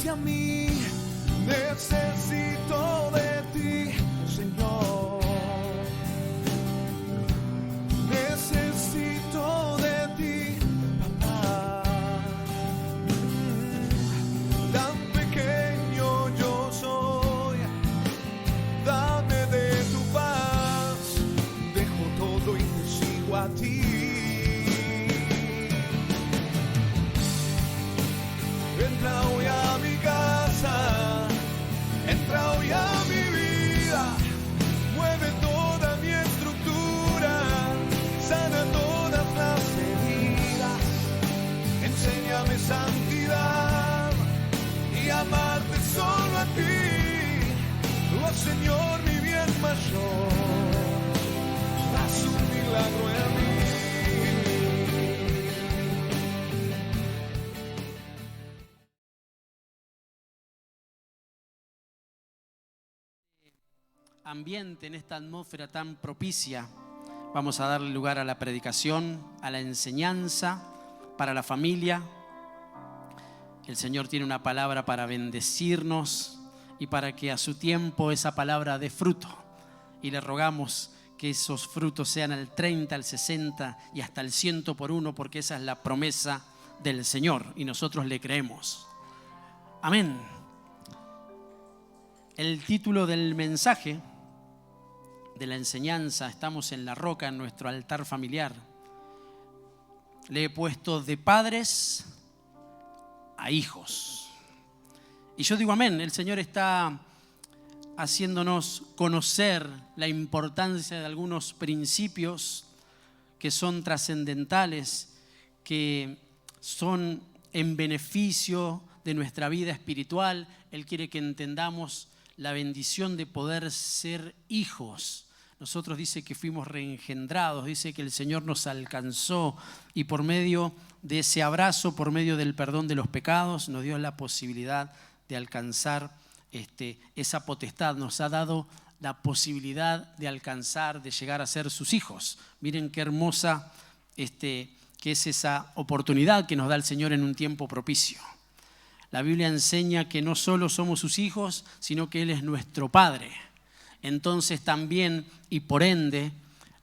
hacia mí. Necesito de ti, Señor. Necesito de ti, papá. Tan pequeño yo soy, dame de tu paz. Dejo todo y te sigo a ti. Entra hoy a mi casa, entra hoy a mi vida, mueve toda mi estructura, sana todas las heridas, enséñame santidad y amarte solo a ti. Oh Señor, mi bien mayor, haz un milagro en mí. Ambiente, en esta atmósfera tan propicia, vamos a darle lugar a la predicación, a la enseñanza para la familia. El Señor tiene una palabra para bendecirnos y para que a su tiempo esa palabra dé fruto. Y le rogamos que esos frutos sean al 30, al 60 y hasta el 100 por uno, porque esa es la promesa del Señor y nosotros le creemos. Amén. El título del mensaje, de la enseñanza, estamos en la roca, en nuestro altar familiar. Le he puesto de padres a hijos. Y yo digo amén, el Señor está haciéndonos conocer la importancia de algunos principios que son trascendentales, que son en beneficio de nuestra vida espiritual. Él quiere que entendamos la bendición de poder ser hijos. Nosotros dice que fuimos reengendrados, dice que el Señor nos alcanzó y por medio de ese abrazo, por medio del perdón de los pecados, nos dio la posibilidad de alcanzar esa potestad, nos ha dado la posibilidad de alcanzar, de llegar a ser sus hijos. Miren qué hermosa que es esa oportunidad que nos da el Señor en un tiempo propicio. La Biblia enseña que no solo somos sus hijos, sino que Él es nuestro Padre. Entonces también, y por ende,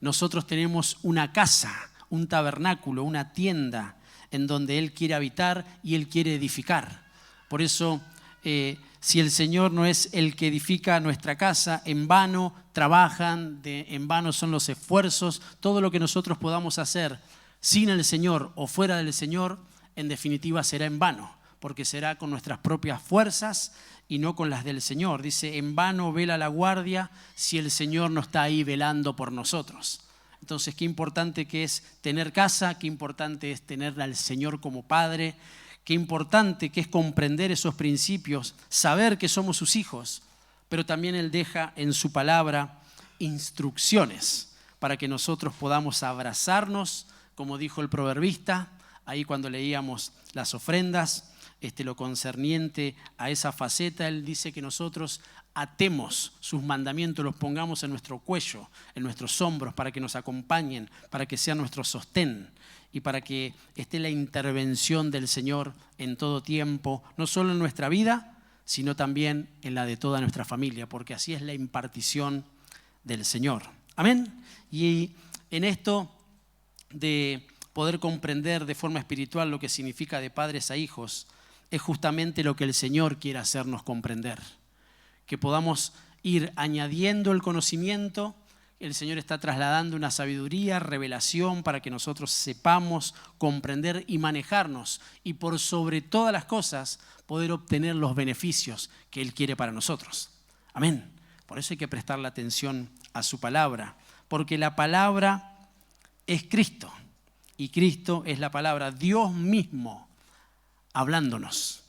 nosotros tenemos una casa, un tabernáculo, una tienda en donde Él quiere habitar y Él quiere edificar. Por eso, si el Señor no es el que edifica nuestra casa, en vano trabajan, en vano son los esfuerzos. Todo lo que nosotros podamos hacer sin el Señor o fuera del Señor, en definitiva será en vano, porque será con nuestras propias fuerzas y no con las del Señor. Dice, en vano vela la guardia si el Señor no está ahí velando por nosotros. Entonces, qué importante que es tener casa, qué importante es tener al Señor como Padre, qué importante que es comprender esos principios, saber que somos sus hijos, pero también Él deja en su palabra instrucciones para que nosotros podamos abrazarnos, como dijo el proverbista, ahí cuando leíamos las ofrendas, lo concerniente a esa faceta, él dice que nosotros atemos sus mandamientos, los pongamos en nuestro cuello, en nuestros hombros, para que nos acompañen, para que sean nuestro sostén y para que esté la intervención del Señor en todo tiempo, no solo en nuestra vida, sino también en la de toda nuestra familia, porque así es la impartición del Señor. Amén. Y en esto de poder comprender de forma espiritual lo que significa de padres a hijos, es justamente lo que el Señor quiere hacernos comprender. Que podamos ir añadiendo el conocimiento. El Señor está trasladando una sabiduría, revelación para que nosotros sepamos comprender y manejarnos. Y por sobre todas las cosas, poder obtener los beneficios que Él quiere para nosotros. Amén. Por eso hay que prestarle atención a su palabra. Porque la palabra es Cristo. Y Cristo es la palabra, Dios mismo hablándonos.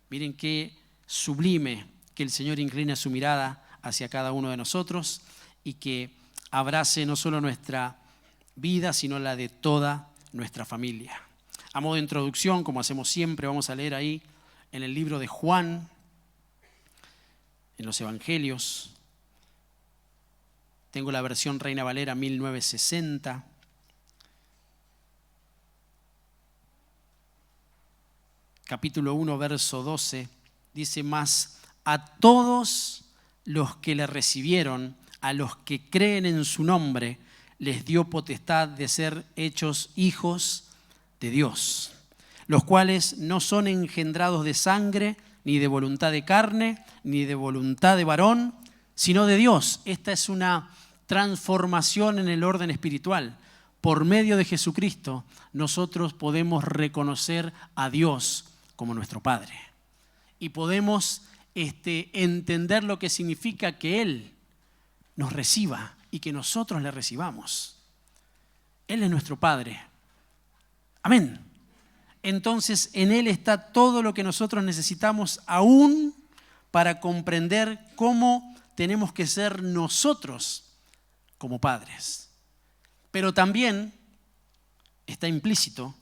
Miren qué sublime que el Señor incline su mirada hacia cada uno de nosotros y que abrace no solo nuestra vida, sino la de toda nuestra familia. A modo de introducción, como hacemos siempre, vamos a leer ahí en el libro de Juan, en los Evangelios. Tengo la versión Reina Valera 1960. Capítulo 1, verso 12, Dice, mas a todos los que le recibieron, a los que creen en su nombre, les dio potestad de ser hechos hijos de Dios, los cuales no son engendrados de sangre, ni de voluntad de carne, ni de voluntad de varón, sino de Dios. Esta es una transformación en el orden espiritual. Por medio de Jesucristo, nosotros podemos reconocer a Dios como nuestro Padre. Y podemos entender lo que significa que Él nos reciba y que nosotros le recibamos. Él es nuestro Padre. Amén. Entonces, en Él está todo lo que nosotros necesitamos aún para comprender cómo tenemos que ser nosotros como padres. Pero también está implícito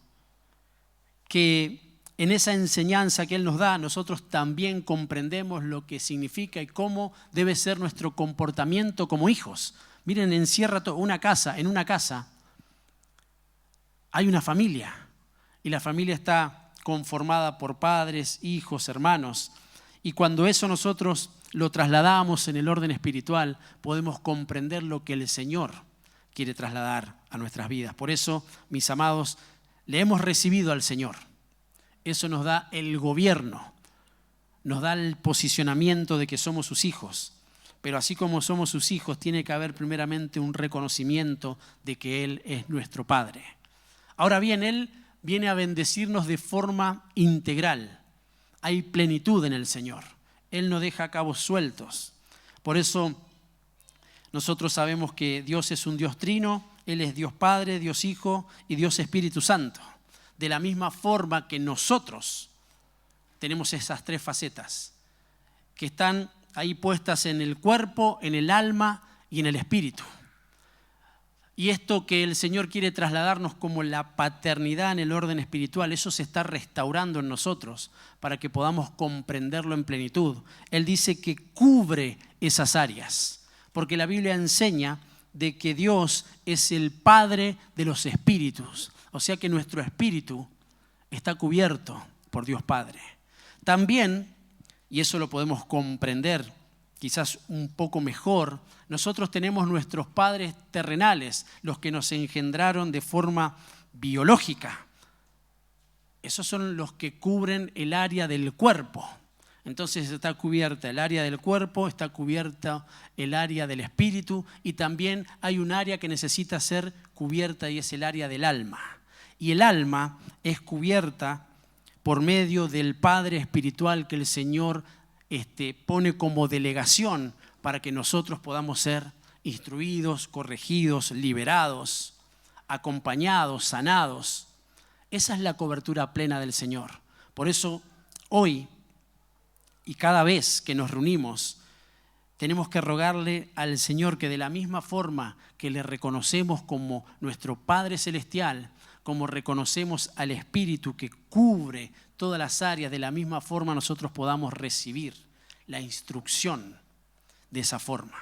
que en esa enseñanza que Él nos da, nosotros también comprendemos lo que significa y cómo debe ser nuestro comportamiento como hijos. Miren, encierra en una casa hay una familia y la familia está conformada por padres, hijos, hermanos. Y cuando eso nosotros lo trasladamos en el orden espiritual, podemos comprender lo que el Señor quiere trasladar a nuestras vidas. Por eso, mis amados, le hemos recibido al Señor. Eso nos da el gobierno, nos da el posicionamiento de que somos sus hijos. Pero así como somos sus hijos, tiene que haber primeramente un reconocimiento de que Él es nuestro Padre. Ahora bien, Él viene a bendecirnos de forma integral. Hay plenitud en el Señor. Él no deja cabos sueltos. Por eso nosotros sabemos que Dios es un Dios trino. Él es Dios Padre, Dios Hijo y Dios Espíritu Santo. De la misma forma que nosotros tenemos esas tres facetas que están ahí puestas en el cuerpo, en el alma y en el espíritu. Y esto que el Señor quiere trasladarnos como la paternidad en el orden espiritual, eso se está restaurando en nosotros para que podamos comprenderlo en plenitud. Él dice que cubre esas áreas, porque la Biblia enseña de que Dios es el Padre de los espíritus. O sea que nuestro espíritu está cubierto por Dios Padre. También, y eso lo podemos comprender quizás un poco mejor, nosotros tenemos nuestros padres terrenales, los que nos engendraron de forma biológica. Esos son los que cubren el área del cuerpo. Entonces está cubierta el área del cuerpo, está cubierta el área del espíritu y también hay un área que necesita ser cubierta y es el área del alma. Y el alma es cubierta por medio del Padre espiritual que el Señor pone como delegación para que nosotros podamos ser instruidos, corregidos, liberados, acompañados, sanados. Esa es la cobertura plena del Señor. Por eso hoy y cada vez que nos reunimos, tenemos que rogarle al Señor que de la misma forma que le reconocemos como nuestro Padre Celestial, como reconocemos al Espíritu que cubre todas las áreas, de la misma forma nosotros podamos recibir la instrucción de esa forma.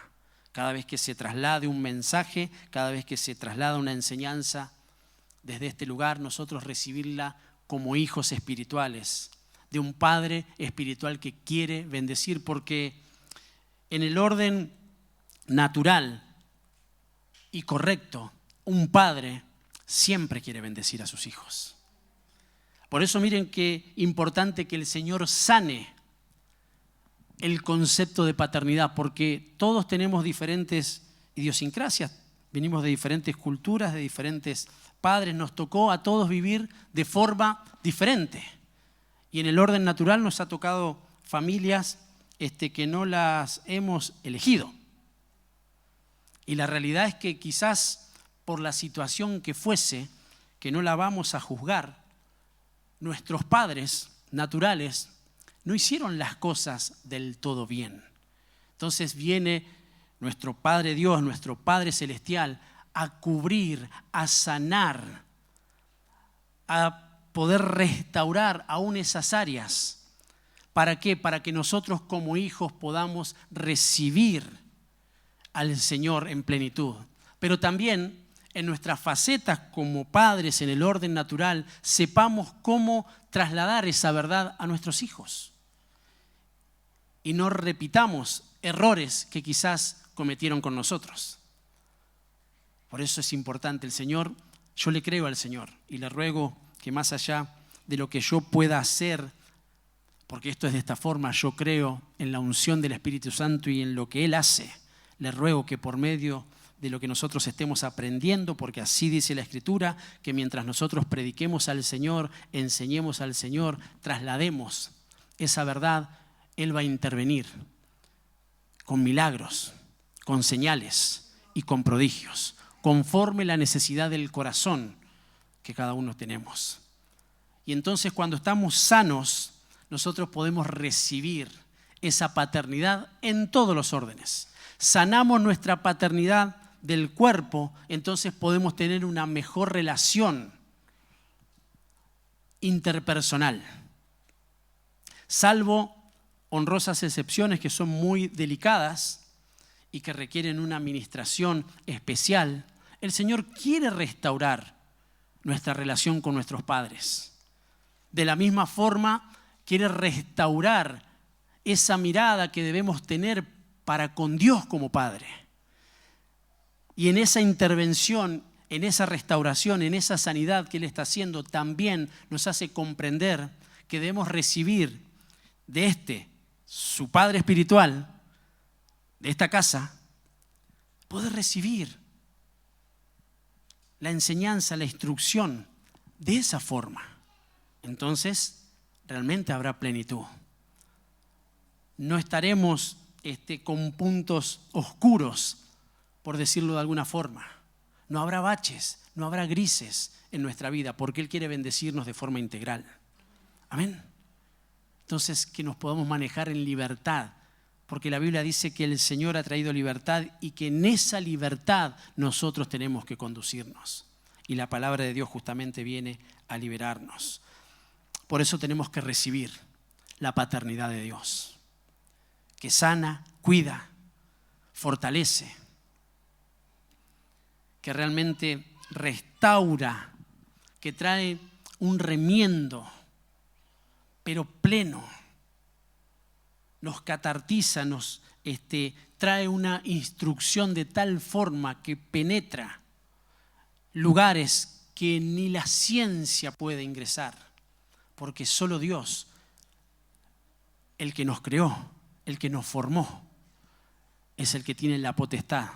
Cada vez que se traslade un mensaje, cada vez que se traslada una enseñanza desde este lugar, nosotros recibirla como hijos espirituales, de un Padre espiritual que quiere bendecir, porque en el orden natural y correcto, un padre siempre quiere bendecir a sus hijos. Por eso miren qué importante que el Señor sane el concepto de paternidad, porque todos tenemos diferentes idiosincrasias, venimos de diferentes culturas, de diferentes padres, nos tocó a todos vivir de forma diferente. Y en el orden natural nos ha tocado familias que no las hemos elegido. Y la realidad es que quizás por la situación que fuese, que no la vamos a juzgar, nuestros padres naturales no hicieron las cosas del todo bien. Entonces viene nuestro Padre Dios, nuestro Padre Celestial, a cubrir, a sanar, a poder restaurar aún esas áreas. ¿Para qué? Para que nosotros como hijos podamos recibir al Señor en plenitud. Pero también en nuestras facetas como padres en el orden natural, sepamos cómo trasladar esa verdad a nuestros hijos. y no repitamos errores que quizás cometieron con nosotros. Por eso es importante el Señor. Yo le creo al Señor y le ruego que más allá de lo que yo pueda hacer, porque esto es de esta forma, yo creo en la unción del Espíritu Santo y en lo que Él hace. Le ruego que por medio de lo que nosotros estemos aprendiendo, porque así dice la Escritura, que mientras nosotros prediquemos al Señor, enseñemos al Señor, traslademos esa verdad, Él va a intervenir con milagros, con señales y con prodigios, conforme la necesidad del corazón que cada uno tenemos. Y entonces cuando estamos sanos, nosotros podemos recibir esa paternidad en todos los órdenes. Sanamos nuestra paternidad del cuerpo, entonces podemos tener una mejor relación interpersonal. Salvo honrosas excepciones que son muy delicadas y que requieren una administración especial, el Señor quiere restaurar nuestra relación con nuestros padres. De la misma forma, quiere restaurar esa mirada que debemos tener para con Dios como Padre. Y en esa intervención, en esa restauración, en esa sanidad que Él está haciendo, también nos hace comprender que debemos recibir de su Padre espiritual, de esta casa, poder recibir la enseñanza, la instrucción de esa forma. Entonces, realmente habrá plenitud. No estaremos con puntos oscuros, por decirlo de alguna forma. No habrá baches, no habrá grises en nuestra vida, porque Él quiere bendecirnos de forma integral. Amén. Entonces, que nos podamos manejar en libertad, porque la Biblia dice que el Señor ha traído libertad y que en esa libertad nosotros tenemos que conducirnos. Y la palabra de Dios justamente viene a liberarnos. Por eso tenemos que recibir la paternidad de Dios, que sana, cuida, fortalece, que realmente restaura, que trae un remiendo, pero pleno. Nos catartiza, nos trae una instrucción de tal forma que penetra lugares que ni la ciencia puede ingresar, porque solo Dios, el que nos creó, el que nos formó, es el que tiene la potestad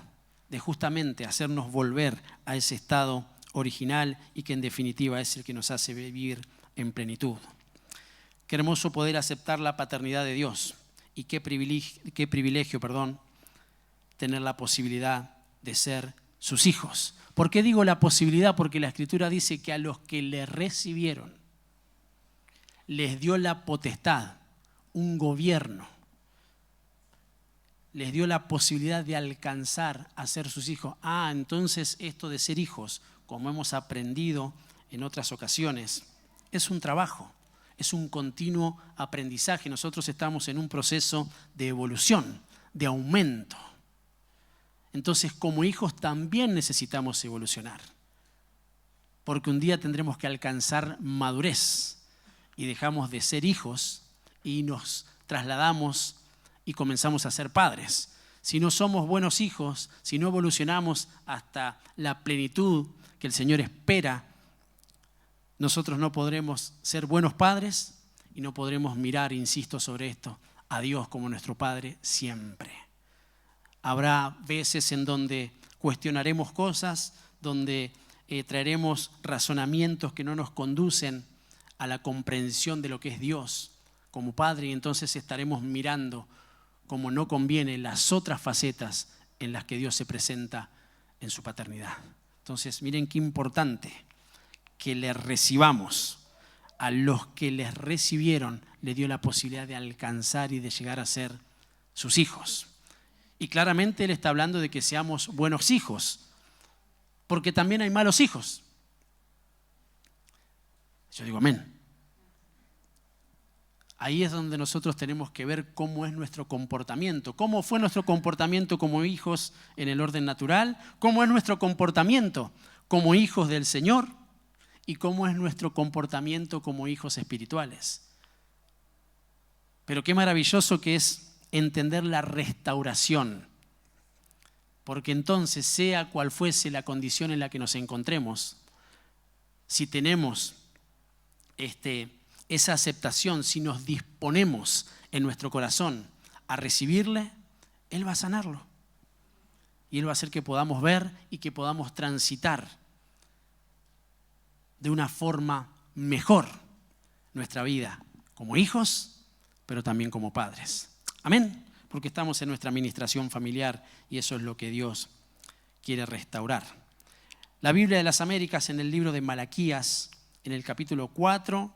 de justamente hacernos volver a ese estado original y que en definitiva es el que nos hace vivir en plenitud. Qué hermoso poder aceptar la paternidad de Dios y qué privilegio, tener la posibilidad de ser sus hijos. ¿Por qué digo la posibilidad? Porque la Escritura dice que a los que le recibieron les dio la potestad, un gobierno, les dio la posibilidad de alcanzar a ser sus hijos. Entonces esto de ser hijos, como hemos aprendido en otras ocasiones, es un trabajo, es un continuo aprendizaje. Nosotros estamos en un proceso de evolución, de aumento. Entonces, como hijos también necesitamos evolucionar, porque un día tendremos que alcanzar madurez y dejamos de ser hijos y nos trasladamos y comenzamos a ser padres. Si no somos buenos hijos, si no evolucionamos hasta la plenitud que el Señor espera, nosotros no podremos ser buenos padres y no podremos mirar, insisto sobre esto, a Dios como nuestro Padre siempre. Habrá veces en donde cuestionaremos cosas, donde traeremos razonamientos que no nos conducen a la comprensión de lo que es Dios como Padre, y entonces estaremos mirando como no conviene las otras facetas en las que Dios se presenta en su paternidad. Entonces, miren qué importante que le recibamos. A los que les recibieron le dio la posibilidad de alcanzar y de llegar a ser sus hijos. Y claramente Él está hablando de que seamos buenos hijos, porque también hay malos hijos. Yo digo amén. Ahí es donde nosotros tenemos que ver cómo es nuestro comportamiento, cómo fue nuestro comportamiento como hijos en el orden natural, cómo es nuestro comportamiento como hijos del Señor y cómo es nuestro comportamiento como hijos espirituales. Pero qué maravilloso que es entender la restauración. Porque entonces, sea cual fuese la condición en la que nos encontremos, si tenemos esa aceptación, si nos disponemos en nuestro corazón a recibirle, Él va a sanarlo. Y Él va a hacer que podamos ver y que podamos transitar de una forma mejor nuestra vida como hijos, pero también como padres. Amén. Porque estamos en nuestra administración familiar y eso es lo que Dios quiere restaurar. La Biblia de las Américas, en el libro de Malaquías, en el capítulo 4,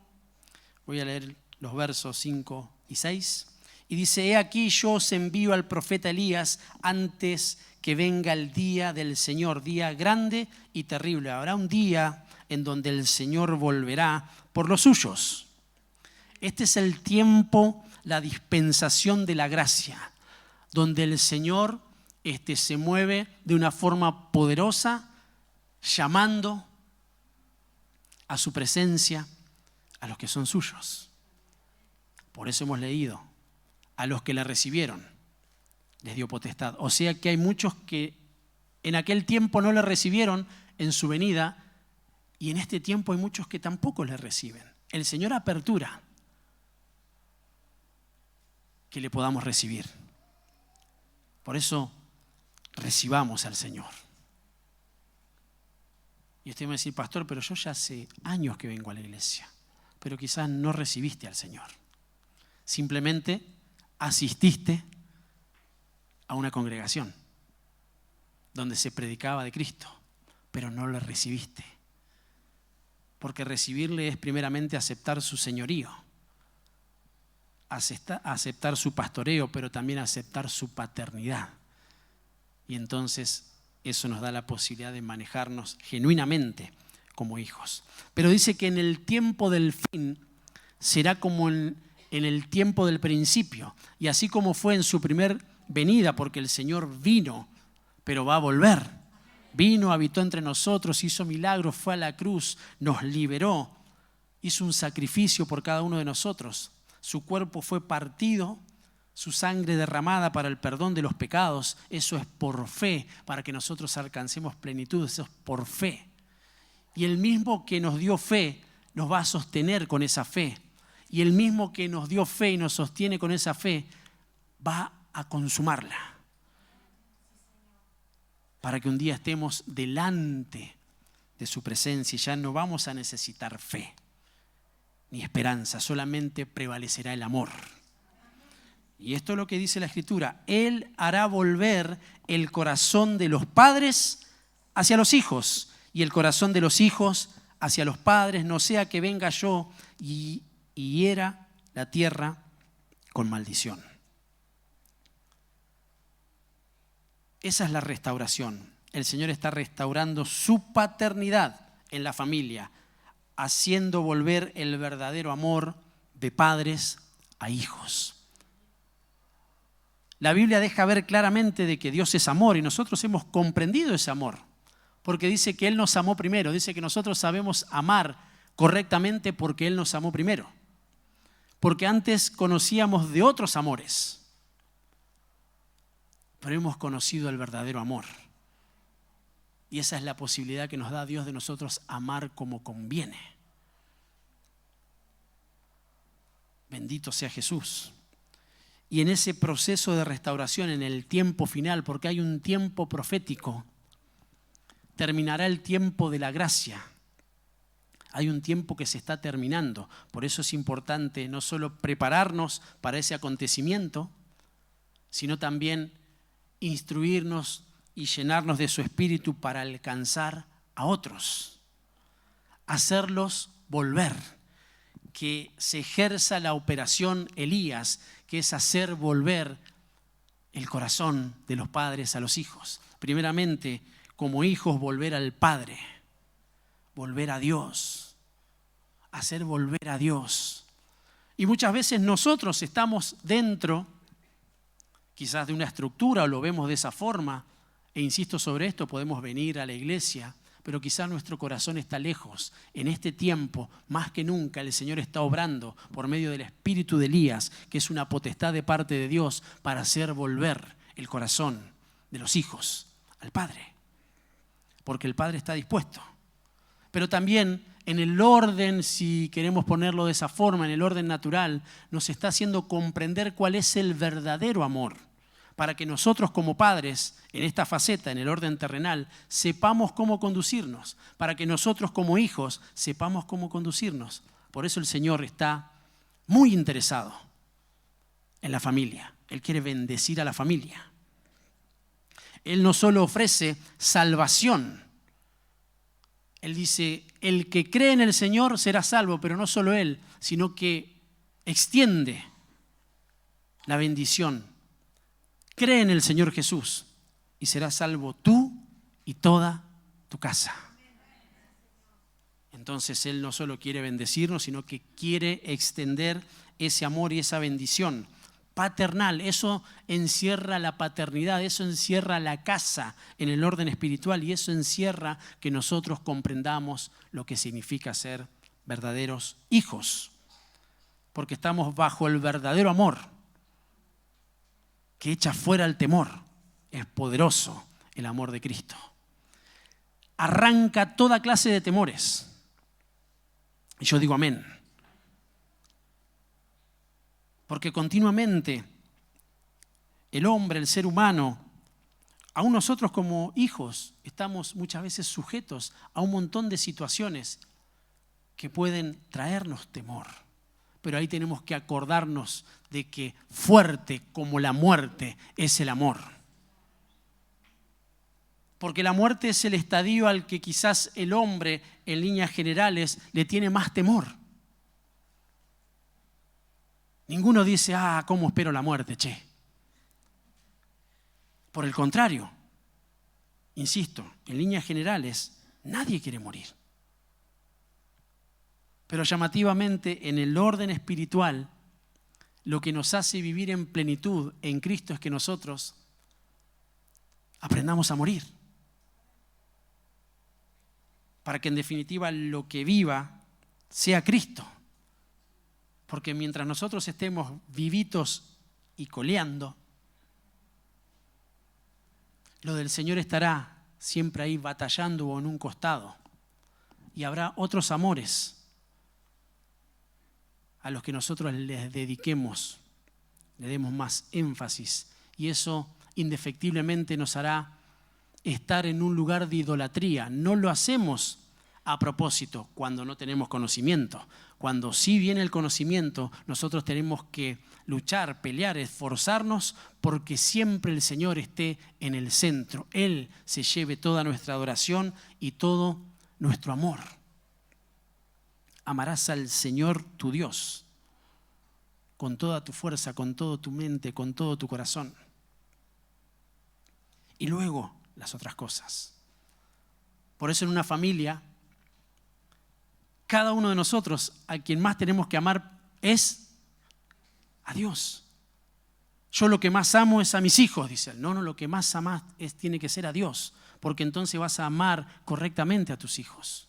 voy a leer los versos 5 y 6, y dice: he aquí yo os envío al profeta Elías antes que venga el día del Señor, día grande y terrible. Habrá un día en donde el Señor volverá por los suyos. Este es el tiempo, la dispensación de la gracia, donde el Señor se mueve de una forma poderosa, llamando a su presencia a los que son suyos. Por eso hemos leído: a los que le recibieron les dio potestad. O sea que hay muchos que en aquel tiempo no le recibieron en su venida, y en este tiempo hay muchos que tampoco le reciben. El Señor apertura que le podamos recibir. Por eso recibamos al Señor. Y usted me va a decir: pastor, pero yo ya hace años que vengo a la iglesia. Pero quizás no recibiste al Señor. Simplemente asististe a una congregación donde se predicaba de Cristo, pero no le recibiste. Porque recibirle es primeramente aceptar su señorío, aceptar su pastoreo, pero también aceptar su paternidad. Y entonces eso nos da la posibilidad de manejarnos genuinamente como hijos. Pero dice que en el tiempo del fin será como en el tiempo del principio. Y así como fue en su primer venida, porque el Señor vino, pero va a volver. Vino, habitó entre nosotros, hizo milagros, fue a la cruz, nos liberó, hizo un sacrificio por cada uno de nosotros. Su cuerpo fue partido, su sangre derramada para el perdón de los pecados. Eso es por fe, para que nosotros alcancemos plenitud. Eso es por fe. Y el mismo que nos dio fe nos va a sostener con esa fe. Y el mismo que nos dio fe y nos sostiene con esa fe va a consumarla. Para que un día estemos delante de su presencia y ya no vamos a necesitar fe ni esperanza, solamente prevalecerá el amor. Y esto es lo que dice la Escritura: Él hará volver el corazón de los padres hacia los hijos y el corazón de los hijos hacia los padres, no sea que venga yo y hiera la tierra con maldición. Esa es la restauración. El Señor está restaurando su paternidad en la familia, haciendo volver el verdadero amor de padres a hijos. La Biblia deja ver claramente de que Dios es amor y nosotros hemos comprendido ese amor, porque dice que Él nos amó primero, dice que nosotros sabemos amar correctamente porque Él nos amó primero, porque antes conocíamos de otros amores, pero hemos conocido el verdadero amor. Y esa es la posibilidad que nos da Dios de nosotros amar como conviene. Bendito sea Jesús. Y en ese proceso de restauración, en el tiempo final, porque hay un tiempo profético, terminará el tiempo de la gracia. Hay un tiempo que se está terminando. Por eso es importante no solo prepararnos para ese acontecimiento, sino también instruirnos y llenarnos de su espíritu para alcanzar a otros, hacerlos volver, que se ejerza la operación Elías, que es hacer volver el corazón de los padres a los hijos. Primeramente, como hijos, volver al Padre, volver a Dios, hacer volver a Dios. Y muchas veces nosotros estamos dentro quizás de una estructura o lo vemos de esa forma, e insisto sobre esto, podemos venir a la iglesia, pero quizá nuestro corazón está lejos. En este tiempo, más que nunca, el Señor está obrando por medio del espíritu de Elías, que es una potestad de parte de Dios para hacer volver el corazón de los hijos al Padre. Porque el Padre está dispuesto. Pero también en el orden, si queremos ponerlo de esa forma, en el orden natural, nos está haciendo comprender cuál es el verdadero amor, para que nosotros como padres, en esta faceta, en el orden terrenal, sepamos cómo conducirnos, para que nosotros como hijos sepamos cómo conducirnos. Por eso el Señor está muy interesado en la familia. Él quiere bendecir a la familia. Él no solo ofrece salvación. Él dice, el que cree en el Señor será salvo, pero no solo él, sino que extiende la bendición. Cree en el Señor Jesús y serás salvo tú y toda tu casa. Entonces Él no solo quiere bendecirnos, sino que quiere extender ese amor y esa bendición paternal. Eso encierra la paternidad, eso encierra la casa en el orden espiritual y eso encierra que nosotros comprendamos lo que significa ser verdaderos hijos. Porque estamos bajo el verdadero amor que echa fuera el temor. Es poderoso el amor de Cristo. Arranca toda clase de temores. Y yo digo amén. Porque continuamente el hombre, el ser humano, aún nosotros como hijos, estamos muchas veces sujetos a un montón de situaciones que pueden traernos temor. Pero ahí tenemos que acordarnos de que fuerte como la muerte es el amor. Porque la muerte es el estadio al que quizás el hombre, en líneas generales, le tiene más temor. Ninguno dice, ¿cómo espero la muerte, che? Por el contrario, insisto, en líneas generales, nadie quiere morir. Pero llamativamente, en el orden espiritual, lo que nos hace vivir en plenitud en Cristo es que nosotros aprendamos a morir. Para que en definitiva lo que viva sea Cristo. Porque mientras nosotros estemos vivitos y coleando, lo del Señor estará siempre ahí batallando o en un costado. Y habrá otros amores a los que nosotros les dediquemos, le demos más énfasis. Y eso indefectiblemente nos hará estar en un lugar de idolatría. No lo hacemos a propósito cuando no tenemos conocimiento. Cuando sí viene el conocimiento, nosotros tenemos que luchar, pelear, esforzarnos porque siempre el Señor esté en el centro. Él se lleve toda nuestra adoración y todo nuestro amor. Amarás al Señor tu Dios con toda tu fuerza, con toda tu mente, con todo tu corazón. Y luego las otras cosas. Por eso en una familia, cada uno de nosotros a quien más tenemos que amar es a Dios. Yo lo que más amo es a mis hijos, dice él. No, lo que más amas tiene que ser a Dios, porque entonces vas a amar correctamente a tus hijos.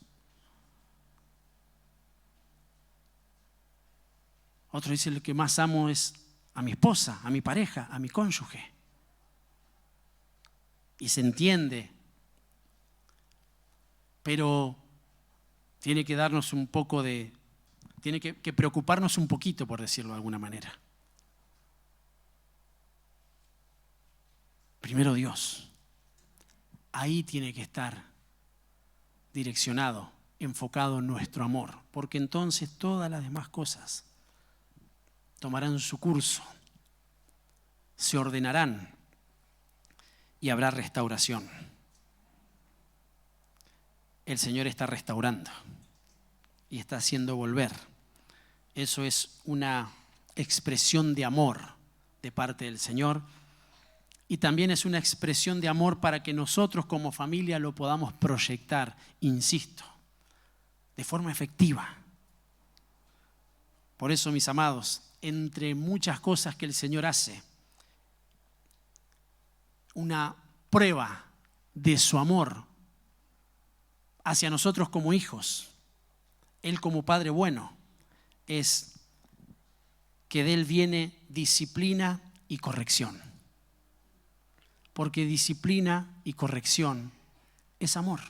Otro dice, lo que más amo es a mi esposa, a mi pareja, a mi cónyuge. Y se entiende, pero tiene que darnos un poco de, tiene que preocuparnos un poquito, por decirlo de alguna manera. Primero Dios. Ahí tiene que estar direccionado, enfocado nuestro amor, porque entonces todas las demás cosas tomarán su curso, se ordenarán y habrá restauración. El Señor está restaurando y está haciendo volver. Eso es una expresión de amor de parte del Señor y también es una expresión de amor para que nosotros como familia lo podamos proyectar, insisto, de forma efectiva. Por eso, mis amados, entre muchas cosas que el Señor hace, una prueba de su amor hacia nosotros como hijos, Él como Padre bueno, es que de Él viene disciplina y corrección. Porque disciplina y corrección es amor.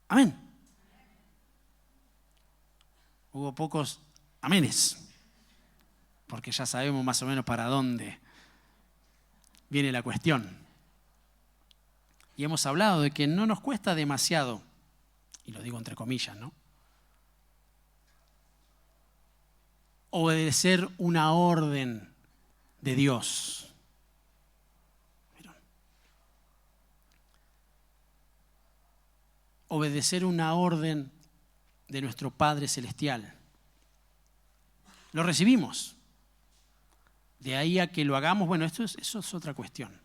Amén. Hubo pocos amenes, porque ya sabemos más o menos para dónde viene la cuestión. Y hemos hablado de que no nos cuesta demasiado, y lo digo entre comillas, ¿no?, obedecer una orden de Dios. ¿Vieron? Obedecer una orden de nuestro Padre Celestial. Lo recibimos. De ahí a que lo hagamos, bueno, eso es otra cuestión.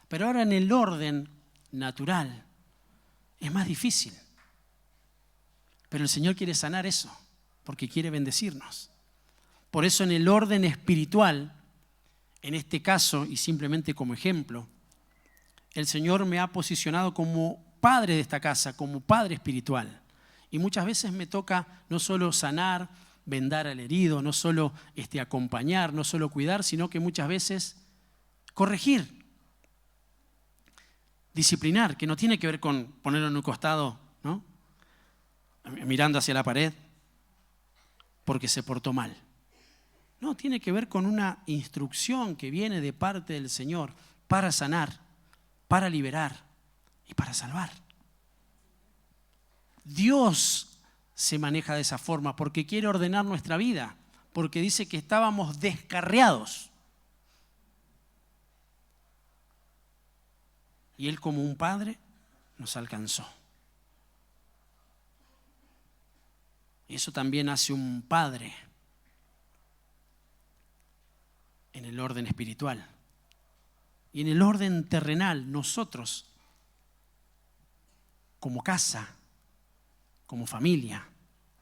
Pero ahora en el orden natural es más difícil. Pero el Señor quiere sanar eso, porque quiere bendecirnos. Por eso en el orden espiritual, en este caso y simplemente como ejemplo, el Señor me ha posicionado como padre de esta casa, como padre espiritual. Y muchas veces me toca no solo sanar, vendar al herido, no solo acompañar, no solo cuidar, sino que muchas veces corregir, disciplinar, que no tiene que ver con ponerlo en un costado, ¿no?, mirando hacia la pared porque se portó mal. No, tiene que ver con una instrucción que viene de parte del Señor para sanar, para liberar y para salvar. Dios se maneja de esa forma porque quiere ordenar nuestra vida, porque dice que estábamos descarriados. Y Él, como un padre, nos alcanzó. Y eso también hace un padre en el orden espiritual. Y en el orden terrenal, nosotros, como casa, como familia,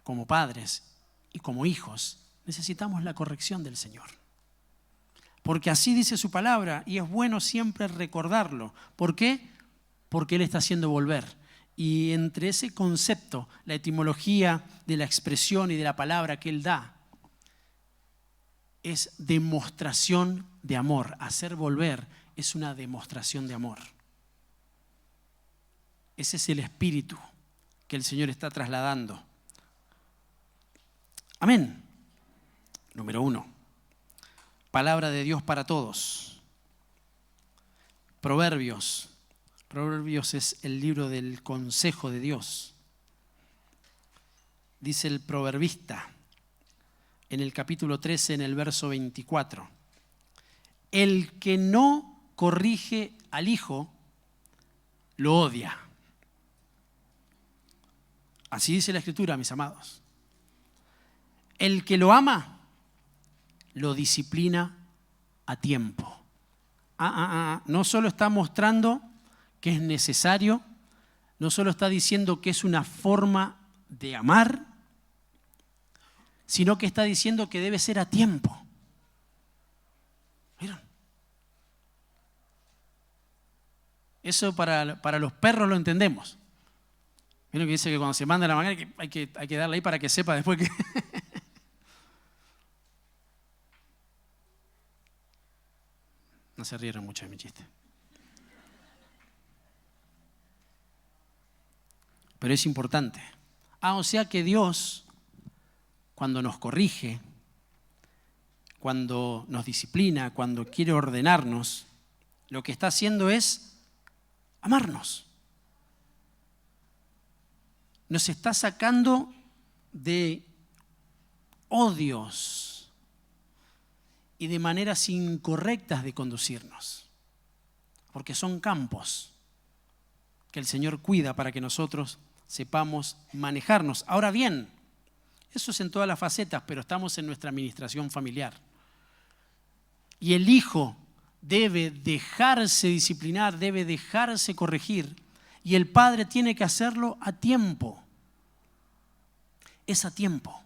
como padres y como hijos, necesitamos la corrección del Señor. Porque así dice su palabra y es bueno siempre recordarlo. ¿Por qué? Porque Él está haciendo volver. Y entre ese concepto, la etimología de la expresión y de la palabra que Él da, es demostración de amor. Hacer volver es una demostración de amor. Ese es el espíritu que el Señor está trasladando. Amén. Número 1. Palabra de Dios para todos. Proverbios. Proverbios es el libro del consejo de Dios. Dice el proverbista en el capítulo 13, en el verso 24. El que no corrige al hijo, lo odia. Así dice la Escritura, mis amados. El que lo ama, lo disciplina a tiempo. No solo está mostrando que es necesario, no solo está diciendo que es una forma de amar, sino que está diciendo que debe ser a tiempo. ¿Vieron? Eso para los perros lo entendemos. ¿Vieron que dice que cuando se manda la manga hay que darle ahí para que sepa después que... No se rieron mucho de mi chiste. Pero es importante. O sea que Dios, cuando nos corrige, cuando nos disciplina, cuando quiere ordenarnos, lo que está haciendo es amarnos. Nos está sacando de odios y de maneras incorrectas de conducirnos, porque son campos que el Señor cuida para que nosotros sepamos manejarnos. Ahora bien, eso es en todas las facetas, pero estamos en nuestra administración familiar. Y el hijo debe dejarse disciplinar, debe dejarse corregir, y el padre tiene que hacerlo a tiempo. Es a tiempo.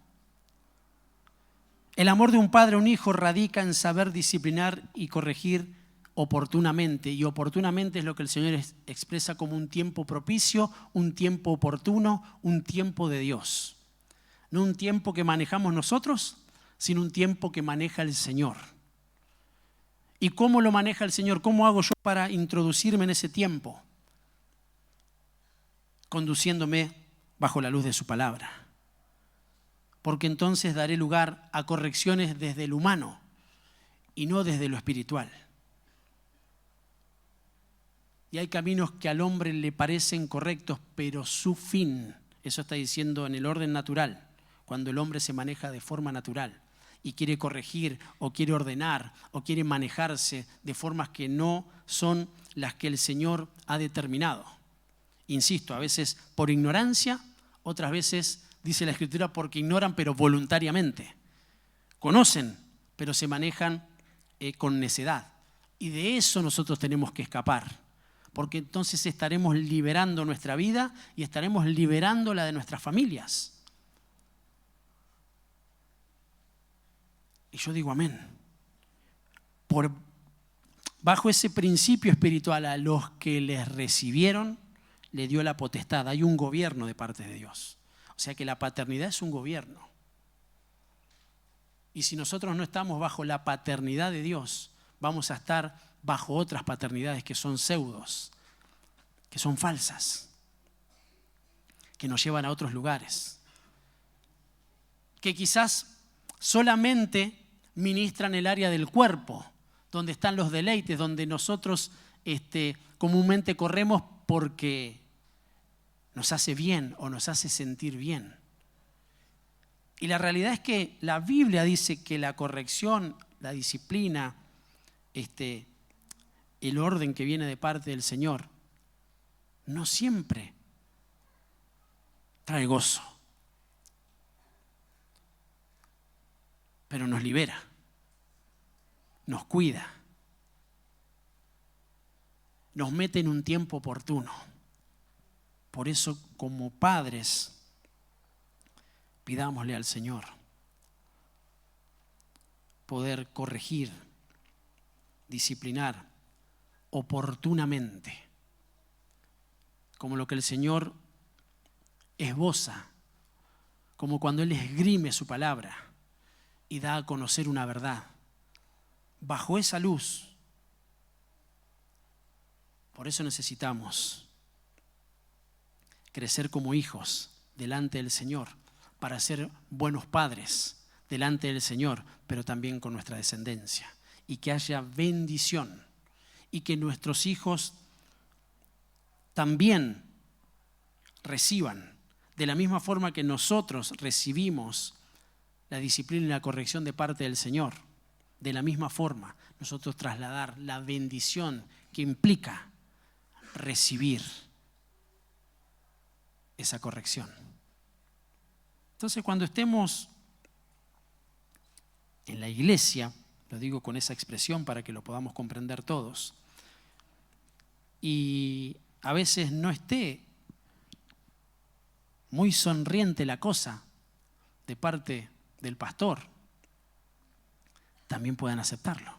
El amor de un padre a un hijo radica en saber disciplinar y corregir oportunamente. Y oportunamente es lo que el Señor expresa como un tiempo propicio, un tiempo oportuno, un tiempo de Dios. No un tiempo que manejamos nosotros, sino un tiempo que maneja el Señor. ¿Y cómo lo maneja el Señor? ¿Cómo hago yo para introducirme en ese tiempo? Conduciéndome bajo la luz de su palabra. Porque entonces daré lugar a correcciones desde el humano y no desde lo espiritual. Y hay caminos que al hombre le parecen correctos, pero su fin, eso está diciendo en el orden natural, cuando el hombre se maneja de forma natural y quiere corregir o quiere ordenar o quiere manejarse de formas que no son las que el Señor ha determinado. Insisto, a veces por ignorancia, otras veces, dice la Escritura, porque ignoran pero voluntariamente. Conocen, pero se manejan con necedad. Y de eso nosotros tenemos que escapar, porque entonces estaremos liberando nuestra vida y estaremos liberando la de nuestras familias. Y yo digo amén. Bajo ese principio espiritual, a los que les recibieron, le dio la potestad. Hay un gobierno de parte de Dios. O sea que la paternidad es un gobierno. Y si nosotros no estamos bajo la paternidad de Dios, vamos a estar bajo otras paternidades que son pseudos, que son falsas, que nos llevan a otros lugares, que quizás solamente ministran el área del cuerpo, donde están los deleites, donde nosotros comúnmente corremos porque nos hace bien o nos hace sentir bien. Y la realidad es que la Biblia dice que la corrección, la disciplina, el orden que viene de parte del Señor, no siempre trae gozo, pero nos libera, nos cuida, nos mete en un tiempo oportuno. Por eso, como padres, pidámosle al Señor poder corregir, disciplinar oportunamente, como lo que el Señor esboza, como cuando Él esgrime su palabra y da a conocer una verdad. Bajo esa luz, por eso necesitamos crecer como hijos delante del Señor, para ser buenos padres delante del Señor, pero también con nuestra descendencia. Y que haya bendición. Y que nuestros hijos también reciban, de la misma forma que nosotros recibimos la disciplina y la corrección de parte del Señor, de la misma forma nosotros trasladar la bendición que implica recibir esa corrección. Entonces, cuando estemos en la iglesia, lo digo con esa expresión para que lo podamos comprender todos, y a veces no esté muy sonriente la cosa de parte del pastor, también puedan aceptarlo.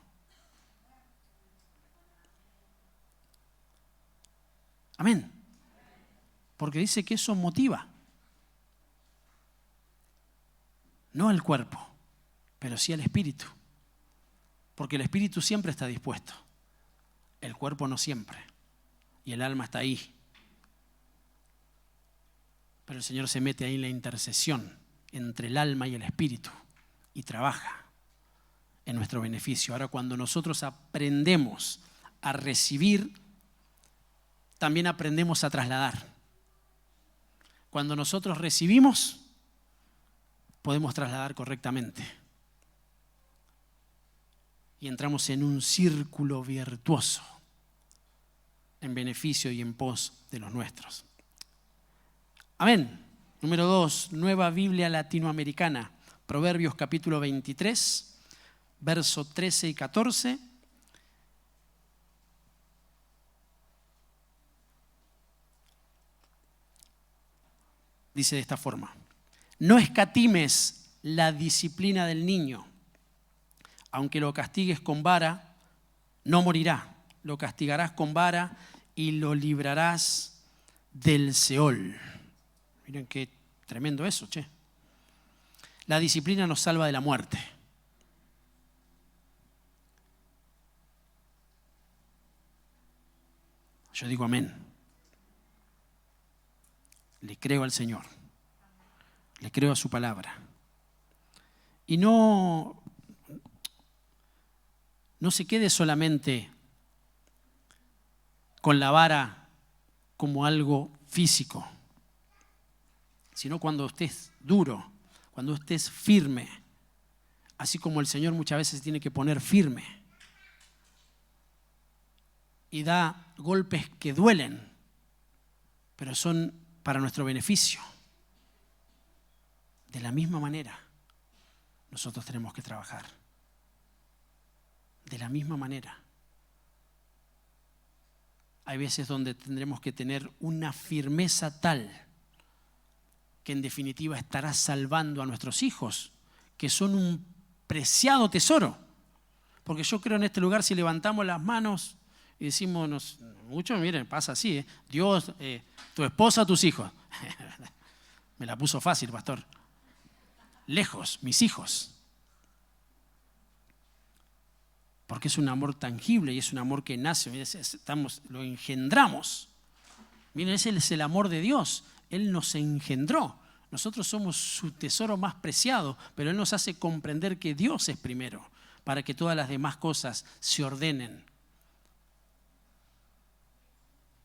Amén. Porque dice que eso motiva. No al cuerpo, pero sí al espíritu. Porque el espíritu siempre está dispuesto. El cuerpo no siempre. Y el alma está ahí. Pero el Señor se mete ahí en la intercesión entre el alma y el espíritu y trabaja en nuestro beneficio. Ahora, cuando nosotros aprendemos a recibir, también aprendemos a trasladar. Cuando nosotros recibimos, podemos trasladar correctamente. Y entramos en un círculo virtuoso en beneficio y en pos de los nuestros. Amén. Número 2, Nueva Biblia Latinoamericana. Proverbios capítulo 23, verso 13 y 14. Dice de esta forma: no escatimes la disciplina del niño, aunque lo castigues con vara, no morirá. Lo castigarás con vara y lo librarás del Seol. Miren qué tremendo eso, che. La disciplina nos salva de la muerte. Yo digo amén. Le creo al Señor. Le creo a su palabra. Y no se quede solamente con la vara como algo físico, sino cuando estés duro, cuando estés firme, así como el Señor muchas veces tiene que poner firme y da golpes que duelen, pero son para nuestro beneficio. De la misma manera, nosotros tenemos que trabajar. De la misma manera. Hay veces donde tendremos que tener una firmeza tal que en definitiva estará salvando a nuestros hijos, que son un preciado tesoro. Porque yo creo en este lugar, si levantamos las manos y decimos, muchos, miren, pasa así, Dios, tu esposa, tus hijos. Me la puso fácil, pastor. Lejos, mis hijos. Porque es un amor tangible y es un amor que nace, lo engendramos. Miren, ese es el amor de Dios. Él nos engendró. Nosotros somos su tesoro más preciado, pero Él nos hace comprender que Dios es primero, para que todas las demás cosas se ordenen.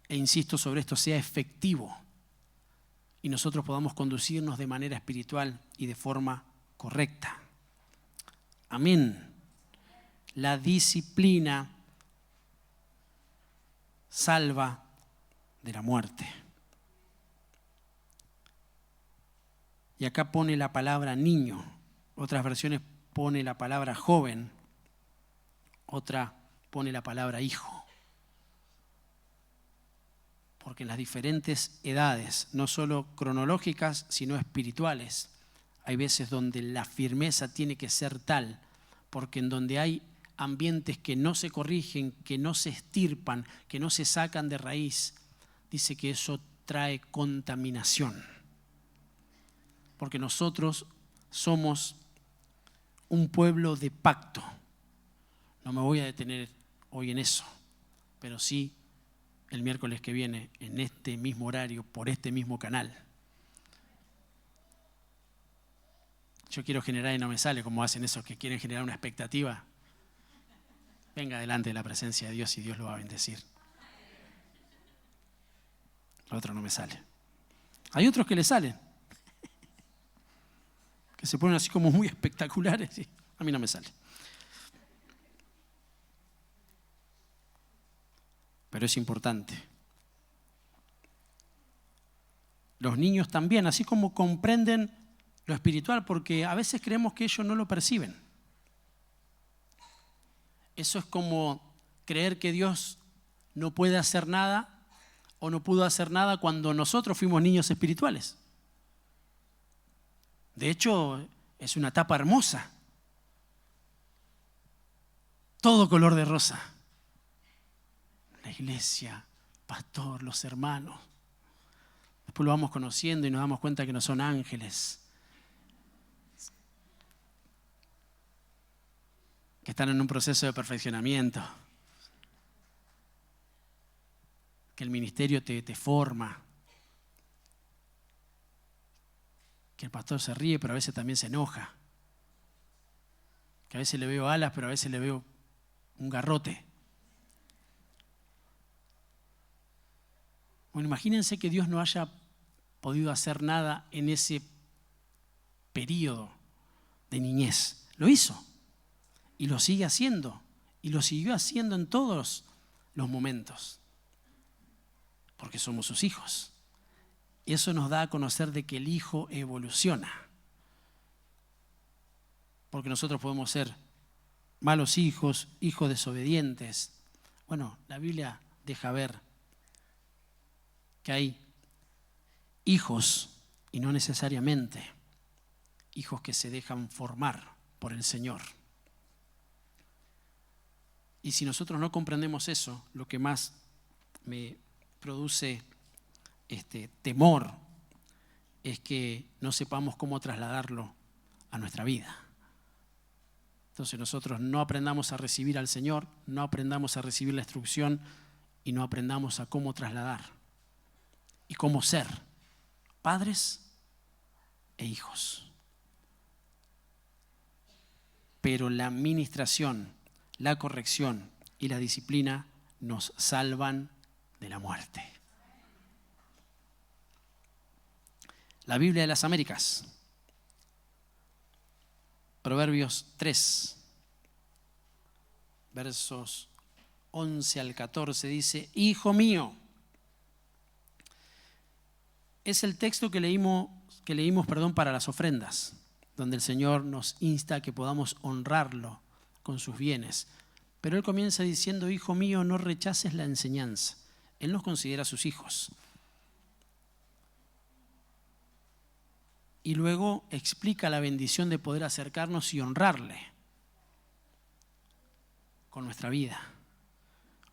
E insisto sobre esto, sea efectivo y nosotros podamos conducirnos de manera espiritual y de forma correcta. Amén. La disciplina salva de la muerte. Y acá pone la palabra niño, otras versiones pone la palabra joven, otra pone la palabra hijo. Porque en las diferentes edades, no solo cronológicas, sino espirituales, hay veces donde la firmeza tiene que ser tal, porque en donde hay ambientes que no se corrigen, que no se estirpan, que no se sacan de raíz, dice que eso trae contaminación. Porque nosotros somos un pueblo de pacto. No me voy a detener hoy en eso, pero sí el miércoles que viene, en este mismo horario, por este mismo canal. Yo quiero generar y no me sale, como hacen esos que quieren generar una expectativa. Venga delante de la presencia de Dios y Dios lo va a bendecir. Lo otro no me sale. Hay otros que le salen, que se ponen así como muy espectaculares. Y a mí no me sale. Pero es importante. Los niños también, así como comprenden lo espiritual, porque a veces creemos que ellos no lo perciben. Eso es como creer que Dios no puede hacer nada o no pudo hacer nada cuando nosotros fuimos niños espirituales. De hecho, es una etapa hermosa. Todo color de rosa. La iglesia, pastor, los hermanos. Después lo vamos conociendo y nos damos cuenta que no son ángeles, que están en un proceso de perfeccionamiento, que el ministerio te forma, que el pastor se ríe pero a veces también se enoja, que a veces le veo alas pero a veces le veo un garrote. Bueno, imagínense que Dios no haya podido hacer nada en ese periodo de niñez. Lo hizo y lo sigue haciendo y lo siguió haciendo en todos los momentos, porque somos sus hijos. Y eso nos da a conocer de que el hijo evoluciona, porque nosotros podemos ser malos hijos, hijos desobedientes. Bueno, la Biblia deja ver que hay hijos, y no necesariamente hijos que se dejan formar por el Señor. Y si nosotros no comprendemos eso, lo que más me produce temor es que no sepamos cómo trasladarlo a nuestra vida. Entonces nosotros no aprendamos a recibir al Señor, no aprendamos a recibir la instrucción y no aprendamos a cómo trasladar y cómo ser padres e hijos. Pero la administración, la corrección y la disciplina nos salvan de la muerte. La Biblia de las Américas, Proverbios 3, versos 11 al 14, dice: Hijo mío, es el texto que leímos para las ofrendas, donde el Señor nos insta a que podamos honrarlo con sus bienes. Pero Él comienza diciendo: Hijo mío, no rechaces la enseñanza. Él nos considera sus hijos. Y luego explica la bendición de poder acercarnos y honrarle con nuestra vida.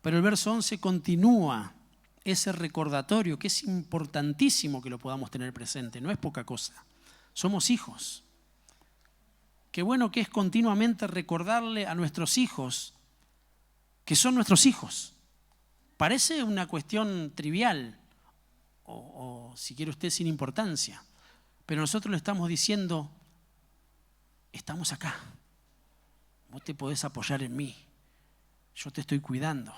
Pero el verso 11 continúa ese recordatorio que es importantísimo que lo podamos tener presente, no es poca cosa. Somos hijos. Qué bueno que es continuamente recordarle a nuestros hijos que son nuestros hijos. Parece una cuestión trivial o si quiere usted sin importancia. Pero nosotros le estamos diciendo: estamos acá. Vos te podés apoyar en mí. Yo te estoy cuidando.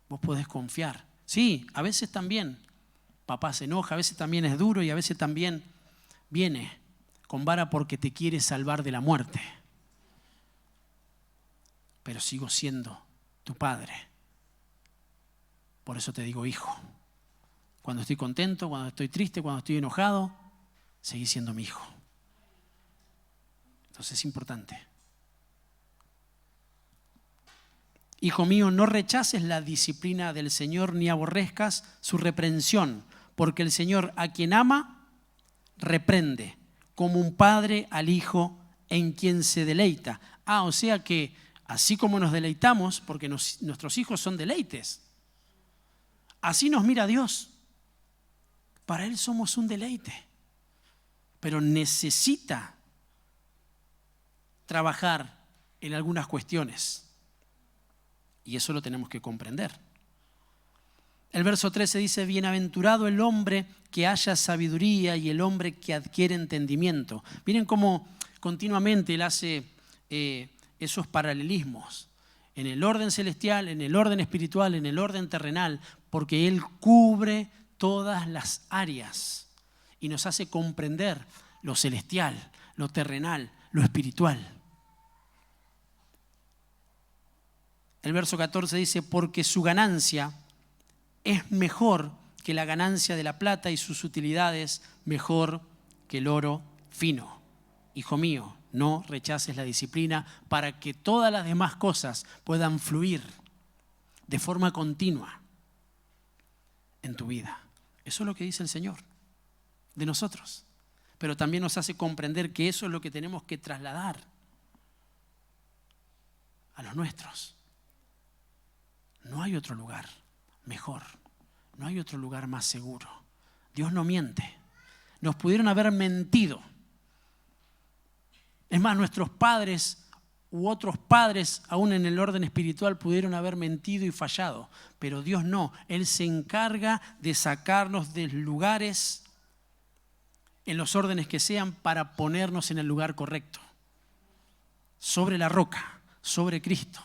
Vos podés confiar. Sí, a veces también papá se enoja, a veces también es duro y a veces también viene con vara porque te quiere salvar de la muerte. Pero sigo siendo tu padre. Por eso te digo hijo. Cuando estoy contento, cuando estoy triste, cuando estoy enojado, seguí siendo mi hijo. Entonces es importante. Hijo mío, no rechaces la disciplina del Señor ni aborrezcas su reprensión, porque el Señor a quien ama, reprende, como un padre al hijo en quien se deleita. O sea que así como nos deleitamos, porque nuestros hijos son deleites, así nos mira Dios. Para Él somos un deleite. Pero necesita trabajar en algunas cuestiones. Y eso lo tenemos que comprender. El verso 13 dice: Bienaventurado el hombre que haya sabiduría y el hombre que adquiere entendimiento. Miren cómo continuamente él hace esos paralelismos. En el orden celestial, en el orden espiritual, en el orden terrenal, porque Él cubre todas las áreas y nos hace comprender lo celestial, lo terrenal, lo espiritual. El verso 14 dice: porque su ganancia es mejor que la ganancia de la plata y sus utilidades mejor que el oro fino. Hijo mío, no rechaces la disciplina para que todas las demás cosas puedan fluir de forma continua en tu vida. Eso es lo que dice el Señor de nosotros. Pero también nos hace comprender que eso es lo que tenemos que trasladar a los nuestros. No hay otro lugar mejor, no hay otro lugar más seguro. Dios no miente. Nos pudieron haber mentido. Es más, nuestros padres u otros padres, aún en el orden espiritual, pudieron haber mentido y fallado. Pero Dios no. Él se encarga de sacarnos de lugares en los órdenes que sean para ponernos en el lugar correcto. Sobre la roca, sobre Cristo.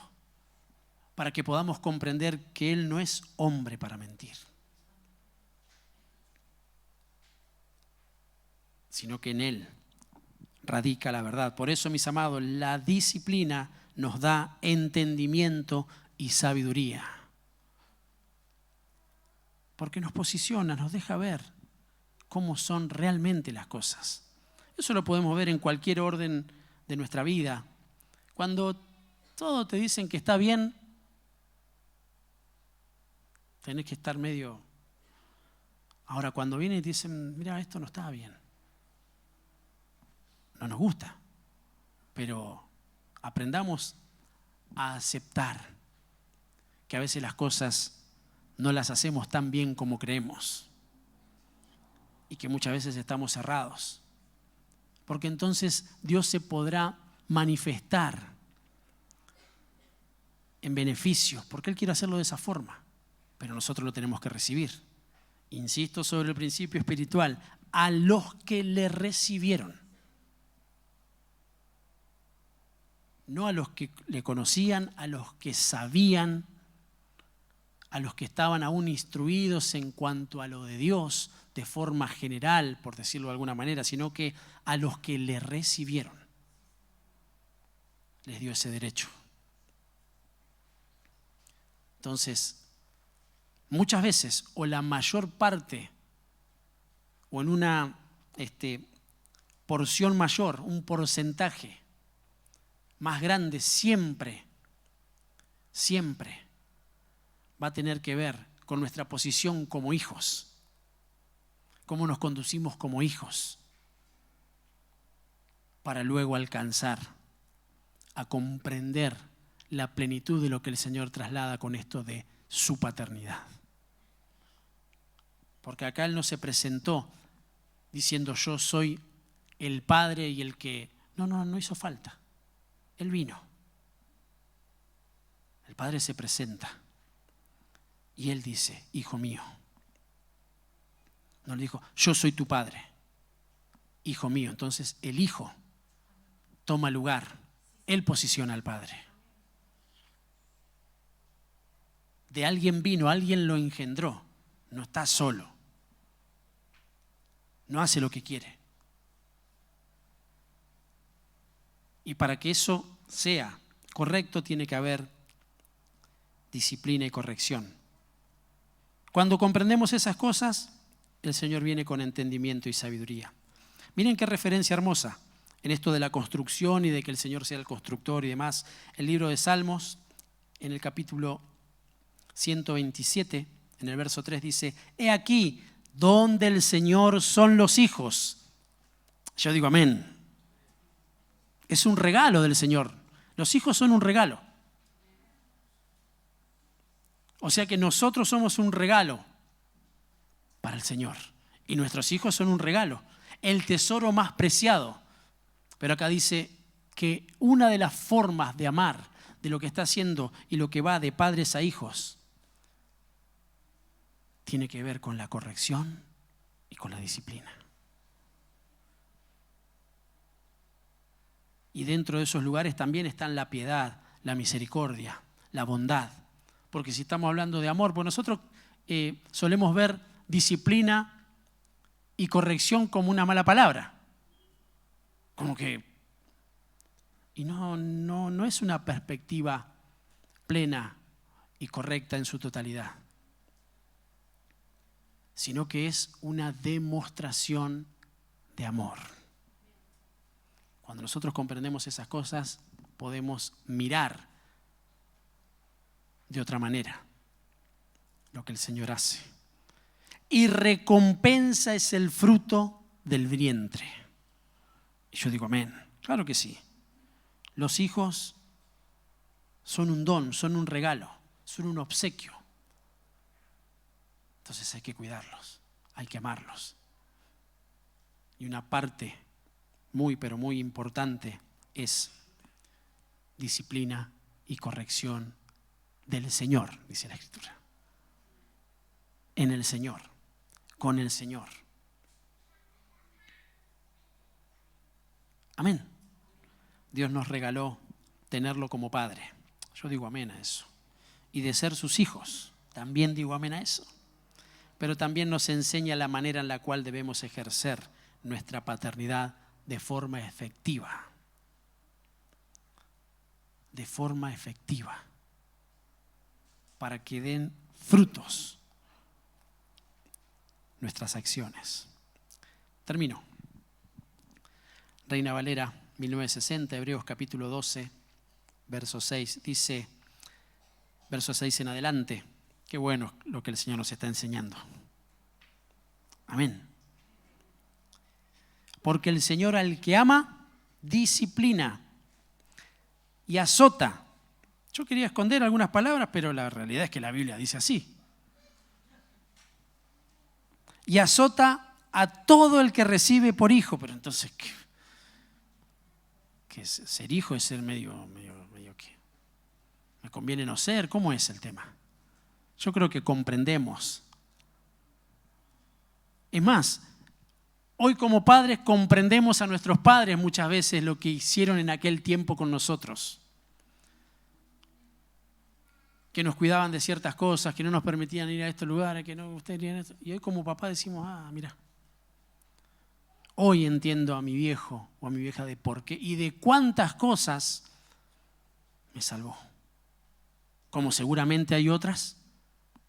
Para que podamos comprender que Él no es hombre para mentir, sino que en Él radica la verdad. Por eso, mis amados, la disciplina nos da entendimiento y sabiduría. Porque nos posiciona, nos deja ver cómo son realmente las cosas. Eso lo podemos ver en cualquier orden de nuestra vida. Cuando todos te dicen que está bien, tenés que estar medio... Ahora, cuando vienen y te dicen: mira, esto no está bien. No nos gusta, pero aprendamos a aceptar que a veces las cosas no las hacemos tan bien como creemos y que muchas veces estamos cerrados. Porque entonces Dios se podrá manifestar en beneficios, porque Él quiere hacerlo de esa forma, pero nosotros lo tenemos que recibir. Insisto sobre el principio espiritual, a los que le recibieron. No a los que le conocían, a los que sabían, a los que estaban aún instruidos en cuanto a lo de Dios de forma general, por decirlo de alguna manera, sino que a los que le recibieron. Les dio ese derecho. Entonces, muchas veces, o la mayor parte, o en una porción mayor, un porcentaje más grande, siempre va a tener que ver con nuestra posición como hijos, cómo nos conducimos como hijos, para luego alcanzar a comprender la plenitud de lo que el Señor traslada con esto de su paternidad. Porque acá Él no se presentó diciendo yo soy el Padre y el que... No hizo falta. Él vino. El Padre se presenta y Él dice, hijo mío. No le dijo, yo soy tu Padre, hijo mío. Entonces el Hijo toma lugar. Él posiciona al Padre. De alguien vino, alguien lo engendró. No está solo. No hace lo que quiere. Y para que eso sea correcto tiene que haber disciplina y corrección. Cuando comprendemos esas cosas, el Señor viene con entendimiento y sabiduría. Miren qué referencia hermosa en esto de la construcción y de que el Señor sea el constructor y demás. El libro de Salmos, en el capítulo 127, en el verso 3 dice, he aquí donde el Señor son los hijos. Yo digo amén. Es un regalo del Señor. Los hijos son un regalo. O sea que nosotros somos un regalo para el Señor. Y nuestros hijos son un regalo. El tesoro más preciado. Pero acá dice que una de las formas de amar, de lo que está haciendo y lo que va de padres a hijos, tiene que ver con la corrección y con la disciplina. Y dentro de esos lugares también están la piedad, la misericordia, la bondad. Porque si estamos hablando de amor, pues nosotros solemos ver disciplina y corrección como una mala palabra. Como que... Y no es una perspectiva plena y correcta en su totalidad, sino que es una demostración de amor. Cuando nosotros comprendemos esas cosas, podemos mirar de otra manera lo que el Señor hace. Y recompensa es el fruto del vientre. Y yo digo amén. Claro que sí. Los hijos son un don, son un regalo, son un obsequio. Entonces hay que cuidarlos, hay que amarlos. Y una parte muy, pero muy importante es disciplina y corrección del Señor, dice la Escritura. En el Señor, con el Señor. Amén. Dios nos regaló tenerlo como Padre. Yo digo amén a eso. Y de ser sus hijos, también digo amén a eso. Pero también nos enseña la manera en la cual debemos ejercer nuestra paternidad de forma efectiva. De forma efectiva. Para que den frutos nuestras acciones. Termino. Reina Valera, 1960, Hebreos capítulo 12, verso 6. Dice, verso 6 en adelante. Qué bueno lo que el Señor nos está enseñando. Amén. Porque el Señor al que ama, disciplina y azota. Yo quería esconder algunas palabras, pero la realidad es que la Biblia dice así. Y azota a todo el que recibe por hijo. Pero entonces, ¿qué es? Ser hijo es ser medio ¿qué? ¿Me conviene no ser? ¿Cómo es el tema? Yo creo que comprendemos. Es más, hoy como padres comprendemos a nuestros padres muchas veces lo que hicieron en aquel tiempo con nosotros. Que nos cuidaban de ciertas cosas, que no nos permitían ir a estos lugares, que no ustedes irían a esto. Y hoy como papá decimos, mira, hoy entiendo a mi viejo o a mi vieja de por qué y de cuántas cosas me salvó. Como seguramente hay otras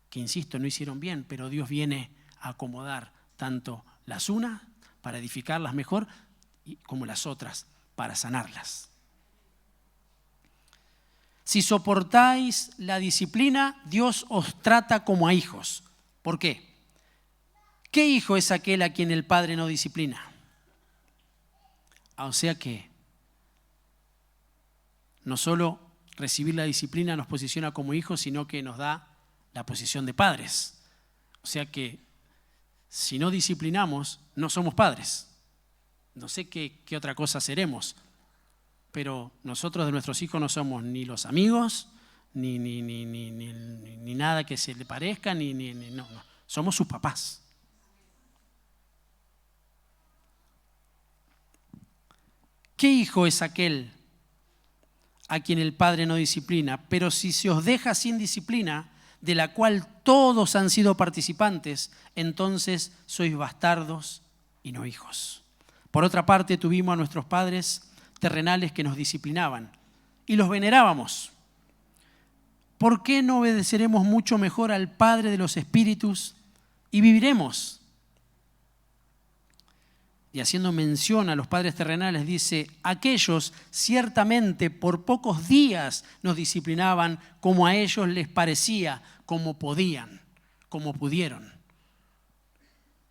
que, insisto, no hicieron bien, pero Dios viene a acomodar tanto las unas para edificarlas mejor como las otras para sanarlas. Si soportáis la disciplina, Dios os trata como a hijos. ¿Por qué? ¿Qué hijo es aquel a quien el padre no disciplina? O sea que no solo recibir la disciplina nos posiciona como hijos, sino que nos da la posición de padres. O sea que si no disciplinamos, no somos padres. No sé qué otra cosa seremos. Pero nosotros de nuestros hijos no somos ni los amigos, ni nada que se le parezca, no. Somos sus papás. ¿Qué hijo es aquel a quien el padre no disciplina? Pero si se os deja sin disciplina, de la cual todos han sido participantes, entonces sois bastardos y no hijos. Por otra parte, tuvimos a nuestros padres terrenales que nos disciplinaban y los venerábamos. ¿Por qué no obedeceremos mucho mejor al Padre de los Espíritus y viviremos? Y haciendo mención a los padres terrenales, dice, aquellos ciertamente por pocos días nos disciplinaban como a ellos les parecía, como podían, como pudieron.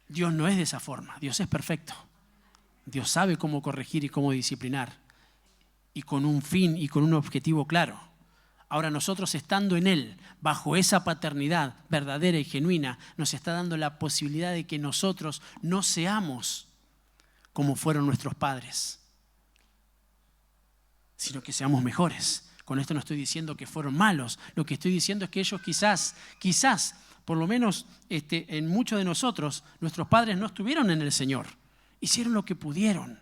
Dios no es de esa forma, Dios es perfecto. Dios sabe cómo corregir y cómo disciplinar, y con un fin y con un objetivo claro. Ahora nosotros estando en Él, bajo esa paternidad verdadera y genuina, nos está dando la posibilidad de que nosotros no seamos como fueron nuestros padres, sino que seamos mejores. Con esto no estoy diciendo que fueron malos, lo que estoy diciendo es que ellos quizás, por lo menos en muchos de nosotros, nuestros padres no estuvieron en el Señor. Hicieron lo que pudieron.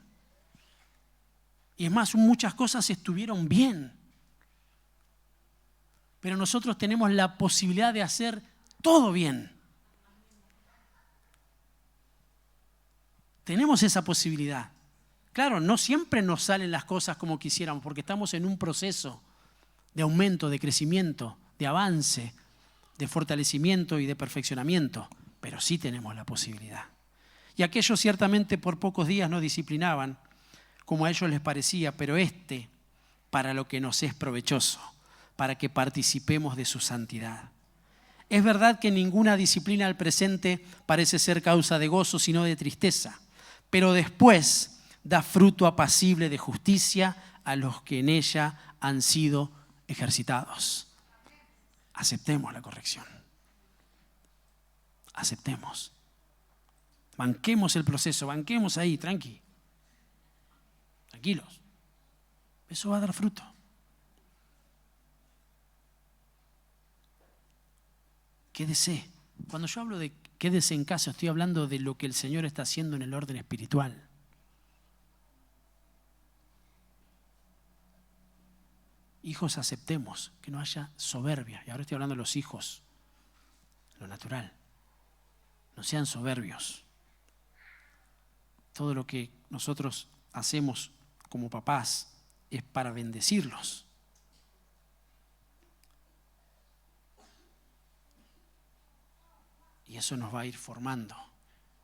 Y es más, muchas cosas estuvieron bien. Pero nosotros tenemos la posibilidad de hacer todo bien. Tenemos esa posibilidad. Claro, no siempre nos salen las cosas como quisiéramos, porque estamos en un proceso de aumento, de crecimiento, de avance, de fortalecimiento y de perfeccionamiento. Pero sí tenemos la posibilidad. Y aquellos ciertamente por pocos días nos disciplinaban, como a ellos les parecía, pero para lo que nos es provechoso, para que participemos de su santidad. Es verdad que ninguna disciplina al presente parece ser causa de gozo, sino de tristeza, pero después da fruto apacible de justicia a los que en ella han sido ejercitados. Aceptemos la corrección. Aceptemos. Banquemos el proceso, banquemos ahí, tranquilos. Eso va a dar fruto. Quédese. Cuando yo hablo de quédese en casa, estoy hablando de lo que el Señor está haciendo en el orden espiritual. Hijos, aceptemos que no haya soberbia. Y ahora estoy hablando de los hijos, lo natural. No sean soberbios. Todo lo que nosotros hacemos como papás es para bendecirlos. Y eso nos va a ir formando,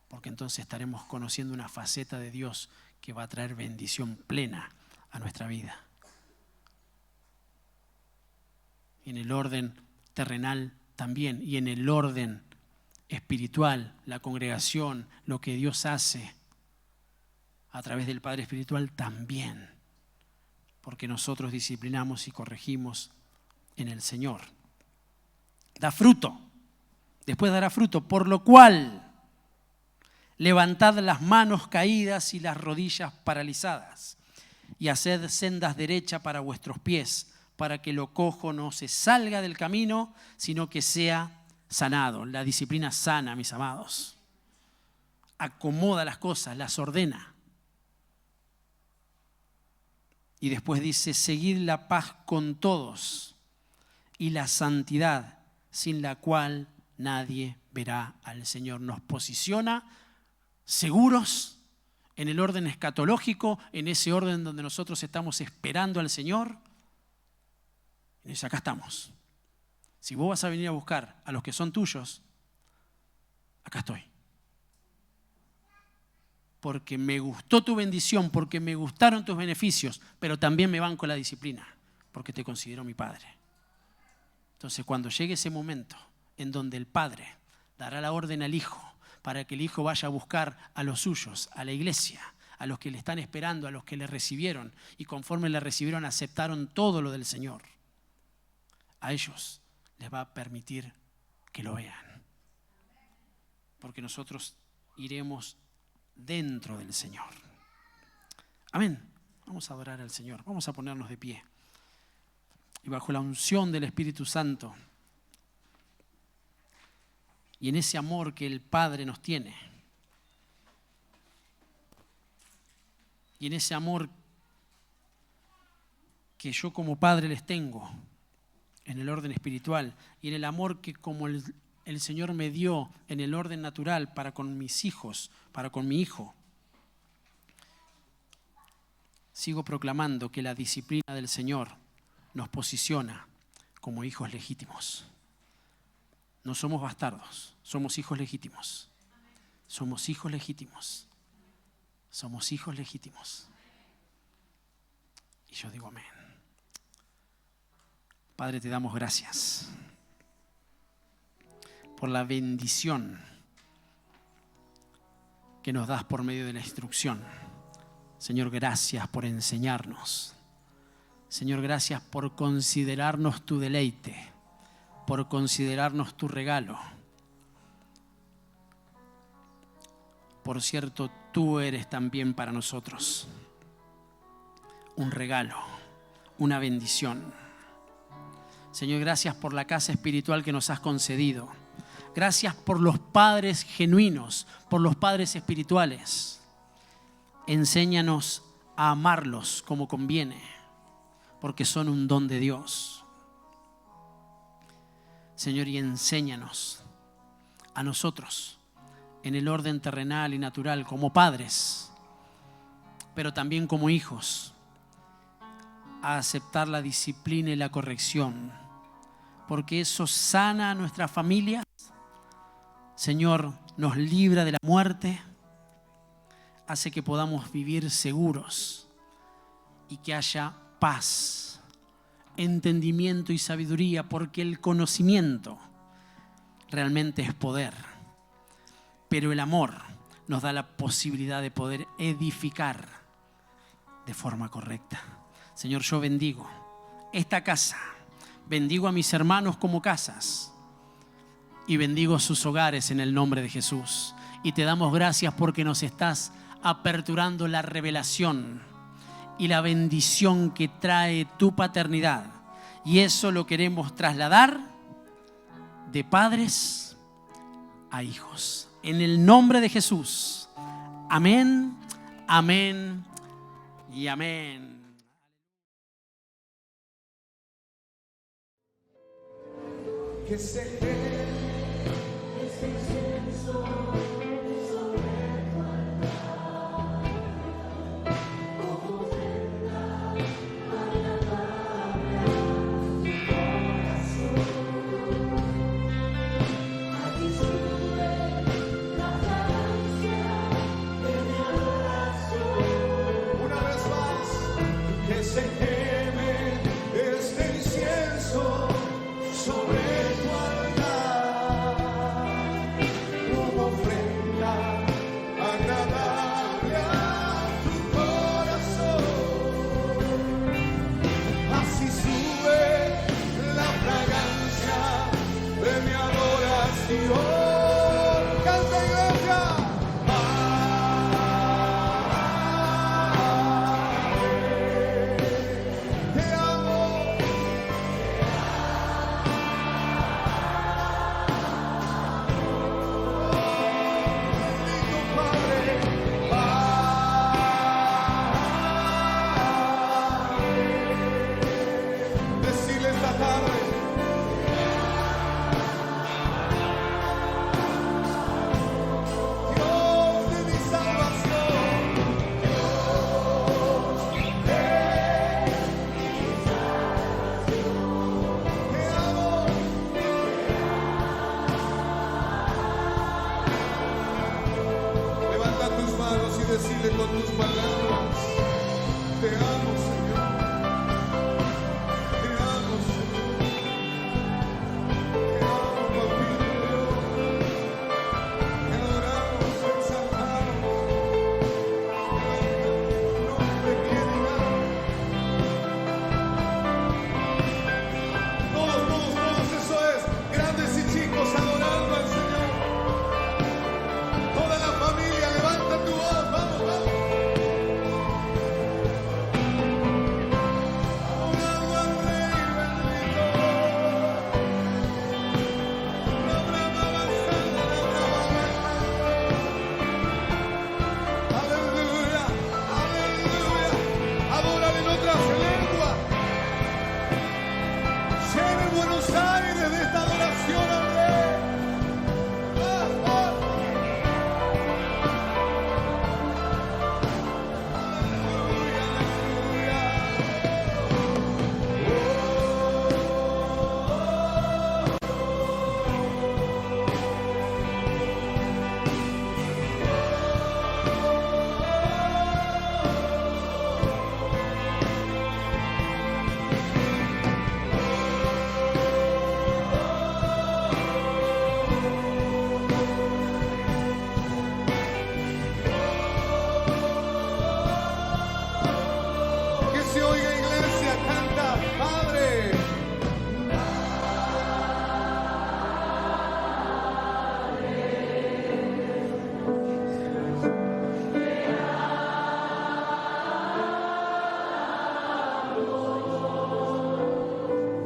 porque entonces estaremos conociendo una faceta de Dios que va a traer bendición plena a nuestra vida. En el orden terrenal también, y en el orden espiritual, la congregación, lo que Dios hace a través del Padre Espiritual también, porque nosotros disciplinamos y corregimos en el Señor. Da fruto, después dará fruto, por lo cual levantad las manos caídas y las rodillas paralizadas, y haced sendas derechas para vuestros pies, para que lo cojo no se salga del camino, sino que sea sanado. La disciplina sana, mis amados. Acomoda las cosas, las ordena. Y después dice, seguid la paz con todos y la santidad, sin la cual nadie verá al Señor. Nos posiciona seguros en el orden escatológico, en ese orden donde nosotros estamos esperando al Señor. Y dice, acá estamos. Si vos vas a venir a buscar a los que son tuyos, acá estoy. Porque me gustó tu bendición, porque me gustaron tus beneficios, pero también me banco la disciplina, porque te considero mi Padre. Entonces, cuando llegue ese momento en donde el Padre dará la orden al Hijo para que el Hijo vaya a buscar a los suyos, a la iglesia, a los que le están esperando, a los que le recibieron, y conforme le recibieron aceptaron todo lo del Señor, a ellos les va a permitir que lo vean. Porque nosotros iremos dentro del Señor. Amén. Vamos a adorar al Señor. Vamos a ponernos de pie. Y bajo la unción del Espíritu Santo y en ese amor que el Padre nos tiene, y en ese amor que yo como Padre les tengo en el orden espiritual, y en el amor que como el Señor me dio en el orden natural para con mis hijos, para con mi hijo, sigo proclamando que la disciplina del Señor nos posiciona como hijos legítimos. No somos bastardos, somos hijos legítimos. Somos hijos legítimos. Somos hijos legítimos. Y yo digo amén. Padre, te damos gracias por la bendición que nos das por medio de la instrucción. Señor, gracias por enseñarnos. Señor, gracias por considerarnos tu deleite, por considerarnos tu regalo. Por cierto, tú eres también para nosotros un regalo, una bendición. Señor, gracias por la casa espiritual que nos has concedido. Gracias por los padres genuinos, por los padres espirituales. Enséñanos a amarlos como conviene, porque son un don de Dios. Señor, y enséñanos a nosotros en el orden terrenal y natural como padres, pero también como hijos, a aceptar la disciplina y la corrección, porque eso sana a nuestras familias. Señor, nos libra de la muerte, hace que podamos vivir seguros y que haya paz, entendimiento y sabiduría, porque el conocimiento realmente es poder, pero el amor nos da la posibilidad de poder edificar de forma correcta. Señor, yo bendigo esta casa, bendigo a mis hermanos como casas y bendigo sus hogares en el nombre de Jesús. Y te damos gracias porque nos estás aperturando la revelación y la bendición que trae tu paternidad. Y eso lo queremos trasladar de padres a hijos. En el nombre de Jesús. Amén, amén y amén. Que se quede ese incienso sobre tu altar, ofrenda agradable a tu corazón. Aquí sube la fragancia de mi adoración. Una vez más, que se queme este incienso sobre tu altar. decirle con tus palabras: te amo, Señor. Te amo, Señor. Te amo, papito Dios. Te adoramos, te exaltamos. Tu nombre quiere dar. Todos, eso es. Grandes y chicos adorando al Señor. Toda la familia, levanta tu voz, vamos, vamos. Adorando al Rey bendito. La brava avanzando, la brava avanzando. Aleluya, aleluya. Adórale en otras lenguas. Llene Buenos Aires de esta adoración al Rey. Que se oiga, iglesia, canta, Padre.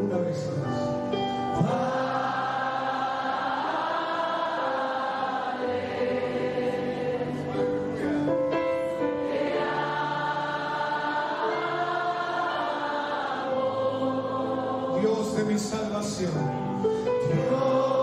Una vez más. Dios de mi salvación. Dios